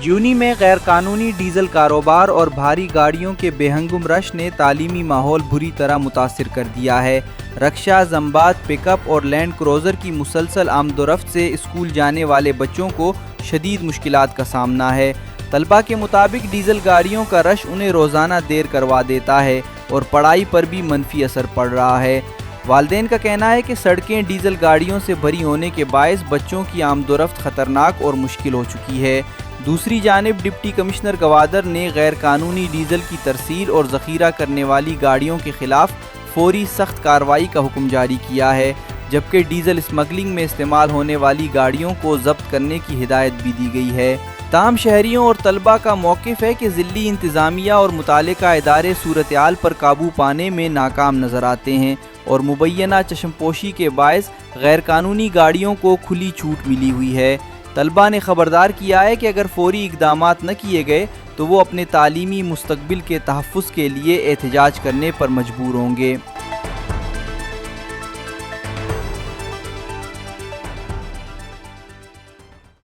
Uni میں غیر قانونی ڈیزل کاروبار اور بھاری گاڑیوں کے بے ہنگم رش نے تعلیمی ماحول بری طرح متاثر کر دیا ہے۔ رکشا، زمبات، پک اپ اور لینڈ کروزر کی مسلسل آمد و رفت سے اسکول جانے والے بچوں کو شدید مشکلات کا سامنا ہے۔ طلباء کے مطابق ڈیزل گاڑیوں کا رش انہیں روزانہ دیر کروا دیتا ہے اور پڑھائی پر بھی منفی اثر پڑ رہا ہے۔ والدین کا کہنا ہے کہ سڑکیں ڈیزل گاڑیوں سے بھری ہونے کے باعث بچوں کی آمد و رفت خطرناک اور مشکل ہو چکی ہے۔ دوسری جانب ڈپٹی کمشنر گوادر نے غیر قانونی ڈیزل کی ترسیل اور ذخیرہ کرنے والی گاڑیوں کے خلاف فوری سخت کارروائی کا حکم جاری کیا ہے، جبکہ ڈیزل اسمگلنگ میں استعمال ہونے والی گاڑیوں کو ضبط کرنے کی ہدایت بھی دی گئی ہے۔ تاہم شہریوں اور طلباء کا موقف ہے کہ ضلعی انتظامیہ اور متعلقہ ادارے صورتحال پر قابو پانے میں ناکام نظر آتے ہیں اور مبینہ چشم پوشی کے باعث غیر قانونی گاڑیوں کو کھلی چھوٹ ملی ہوئی ہے۔ طلباء نے خبردار کیا ہے کہ اگر فوری اقدامات نہ کیے گئے تو وہ اپنے تعلیمی مستقبل کے تحفظ کے لیے احتجاج کرنے پر مجبور ہوں گے۔